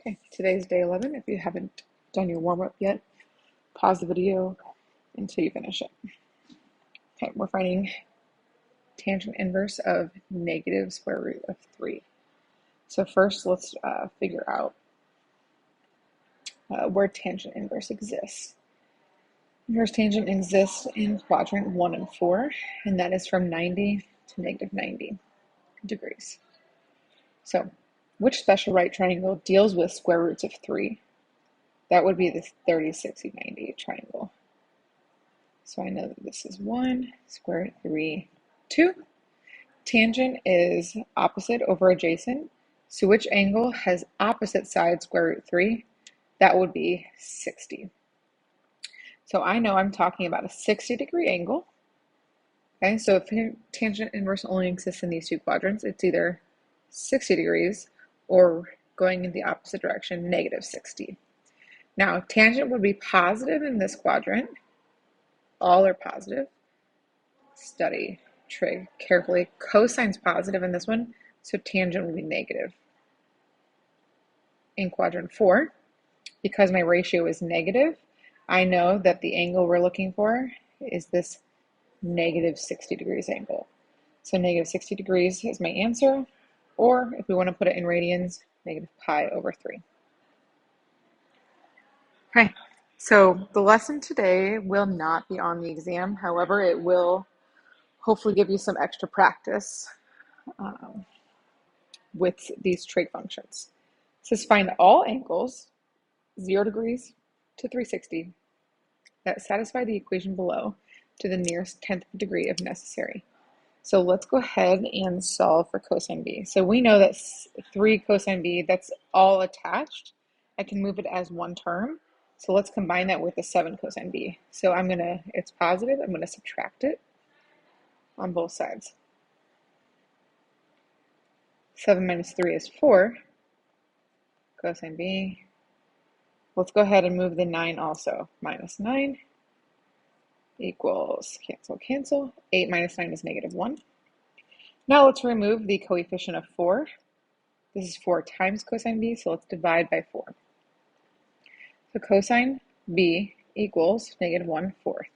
Okay, today's day 11. If you haven't done your warm-up yet, pause the video until you finish it. Okay, we're finding tangent inverse of negative square root of 3. So first, let's figure out where tangent inverse exists. Inverse tangent exists in quadrant 1 and 4, and that is from 90 to negative 90 degrees. So, which special right triangle deals with square roots of 3? That would be the 30, 60, 90 triangle. So I know that this is 1, square root 3, 2. Tangent is opposite over adjacent. So which angle has opposite side square root 3? That would be 60. So I know I'm talking about a 60-degree angle. Okay, so if tangent inverse only exists in these two quadrants, it's either 60 degrees or going in the opposite direction, negative 60. Now, tangent would be positive in this quadrant. All are positive. Study trig carefully. Cosine's positive in this one, so tangent will be negative. In quadrant 4, because my ratio is negative, I know that the angle we're looking for is this negative 60 degrees angle. So negative 60 degrees is my answer, or if we want to put it in radians, negative pi over 3. Okay, so the lesson today will not be on the exam. However, it will hopefully give you some extra practice with these trig functions. It says find all angles 0 degrees to 360 that satisfy the equation below to the nearest 10th degree if necessary. So let's go ahead and solve for cosine b. So we know that 3 cosine b, that's all attached. I can move it as one term. So let's combine that with the 7 cosine b. So it's positive, I'm going to subtract it on both sides. 7 minus 3 is 4 cosine b. Let's go ahead and move the 9 also. Minus 9 equals, cancel, cancel. 8 minus 9 is negative 1. Now let's remove the coefficient of 4. This is 4 times cosine b, so let's divide by 4. So cosine b equals negative 1/4.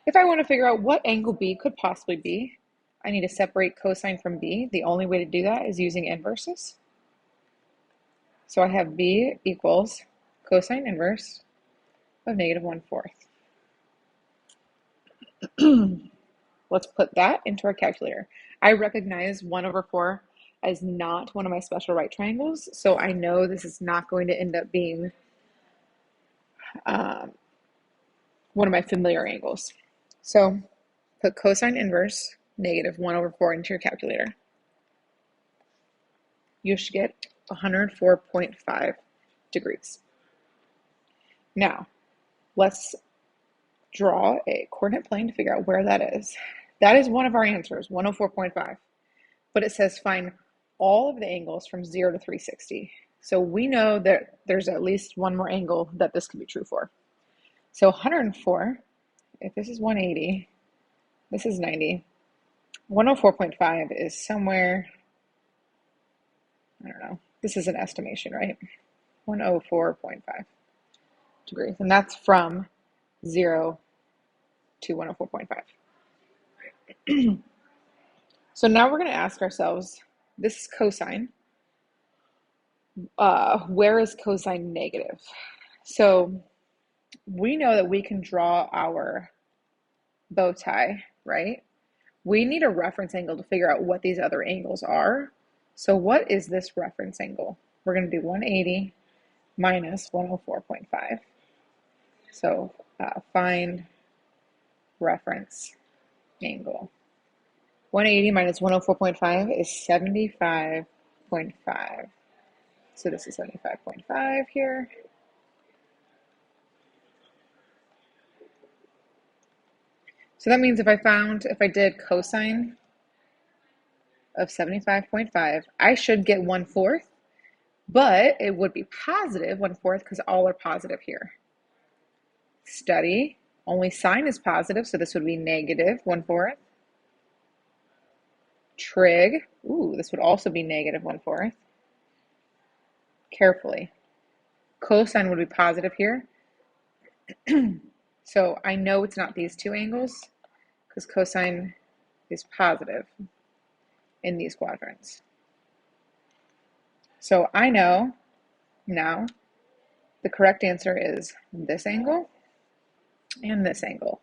If I want to figure out what angle b could possibly be, I need to separate cosine from b. The only way to do that is using inverses. So I have b equals cosine inverse of negative 1/4. Let's put that into our calculator. I recognize 1/4 as not one of my special right triangles, so I know this is not going to end up being one of my familiar angles. So put cosine inverse negative 1/4 into your calculator. You should get 104.5 degrees. Now, let's draw a coordinate plane to figure out where that is. That is one of our answers, 104.5. But it says find all of the angles from 0 to 360. So we know that there's at least one more angle that this could be true for. So 104, if this is 180, this is 90. 104.5 is somewhere, I don't know, this is an estimation, right? 104.5 degrees, and that's from 0 to 104.5. So now we're going to ask ourselves, this is cosine. Where is cosine negative? So we know that we can draw our bow tie, right? We need a reference angle to figure out what these other angles are. So what is this reference angle? We're going to do 180 minus 104.5. So find reference angle. 180 minus 104.5 is 75.5. So this is 75.5 here. So that means if I did cosine of 75.5, I should get 1/4, but it would be positive 1/4 because all are positive here. Study, only sine is positive, so this would be negative 1/4. Trig, this would also be negative 1/4. carefully. Cosine would be positive here. So I know it's not these two angles because cosine is positive in these quadrants. So I know now the correct answer is this angle and this angle.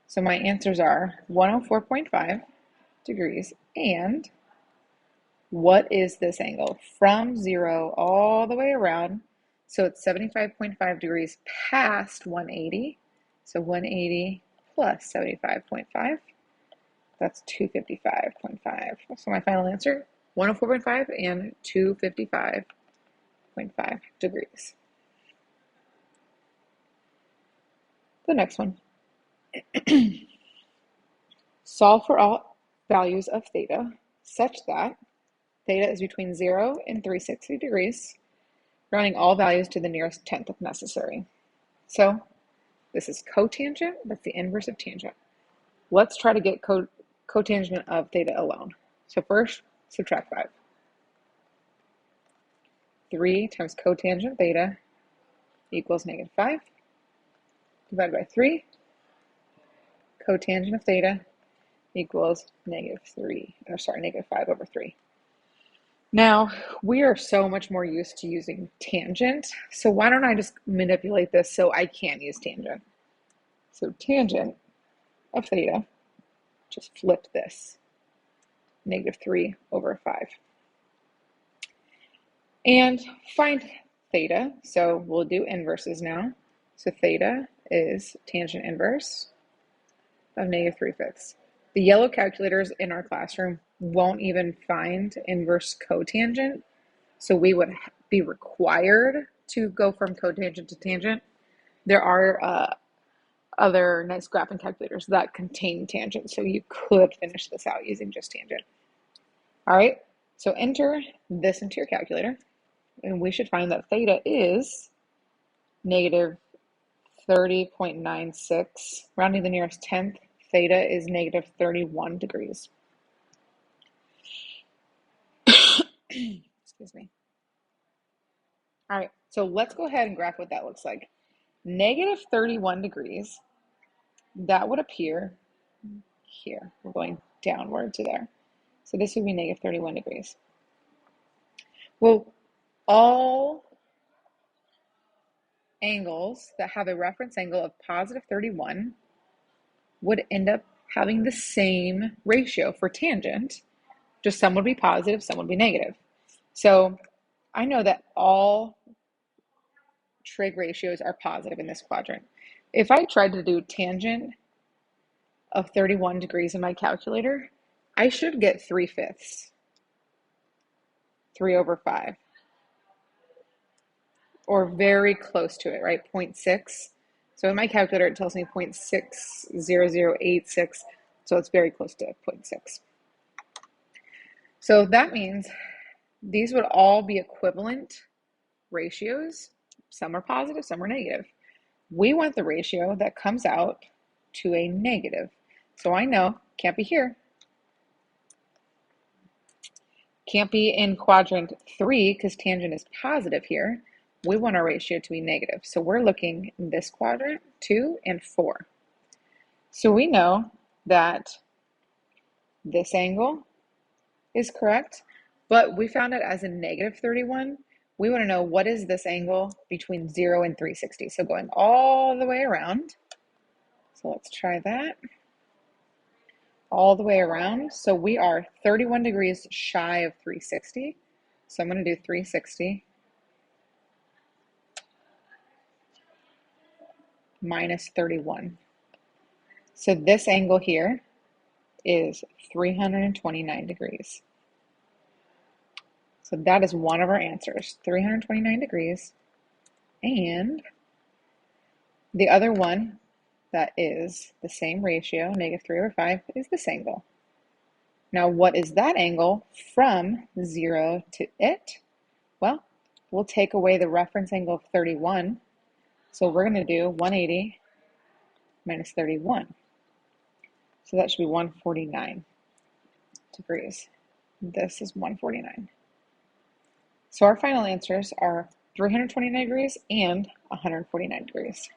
So my answers are 104.5 degrees and what is this angle? From 0 all the way around. So it's 75.5 degrees past 180. So 180 plus 75.5. That's 255.5. So my final answer, 104.5 and 255.5 degrees. The next one. Solve for all values of theta such that theta is between 0 and 360 degrees, rounding all values to the nearest tenth if necessary. So this is cotangent, that's the inverse of tangent. Let's try to get cotangent of theta alone. So first, subtract 5. 3 times cotangent theta equals negative 5. Divided by 3. Cotangent of theta equals negative 5 over 3. Now, we are so much more used to using tangent, so why don't I just manipulate this so I can use tangent? So tangent of theta, just flip this, negative 3 over 5. And find theta, so we'll do inverses now. So theta is tangent inverse of negative 3/5. The yellow calculators in our classroom won't even find inverse cotangent, so we would be required to go from cotangent to tangent. There are other nice graphing calculators that contain tangent, so you could finish this out using just tangent. All right, so enter this into your calculator, and we should find that theta is negative 30.96. Rounding the nearest tenth, theta is negative 31 degrees. Excuse me. All right, so let's go ahead and graph what that looks like. Negative 31 degrees, that would appear here. We're going downward to there. So this would be negative 31 degrees. Well, all angles that have a reference angle of positive 31 would end up having the same ratio for tangent, just some would be positive, some would be negative. So I know that all trig ratios are positive in this quadrant. If I tried to do tangent of 31 degrees in my calculator, I should get 3/5, 3 over 5, or very close to it, right? 0.6. So in my calculator, it tells me 0.60086, so it's very close to 0.6. So that means these would all be equivalent ratios. Some are positive, some are negative. We want the ratio that comes out to a negative. So I know, can't be here. Can't be in quadrant 3 because tangent is positive here. We want our ratio to be negative. So we're looking in this quadrant, 2 and 4. So we know that this angle is correct, but we found it as a negative 31. We want to know what is this angle between 0 and 360. So going all the way around. So let's try that. All the way around. So we are 31 degrees shy of 360. So I'm going to do 360 minus 31. So this angle here is 329 degrees. So that is one of our answers, 329 degrees. And the other one that is the same ratio, negative 3 over 5, is this angle. Now, what is that angle from 0 to it? Well, we'll take away the reference angle of 31. So we're going to do 180 minus 31. So that should be 149 degrees. This is 149. So our final answers are 329 degrees and 149 degrees.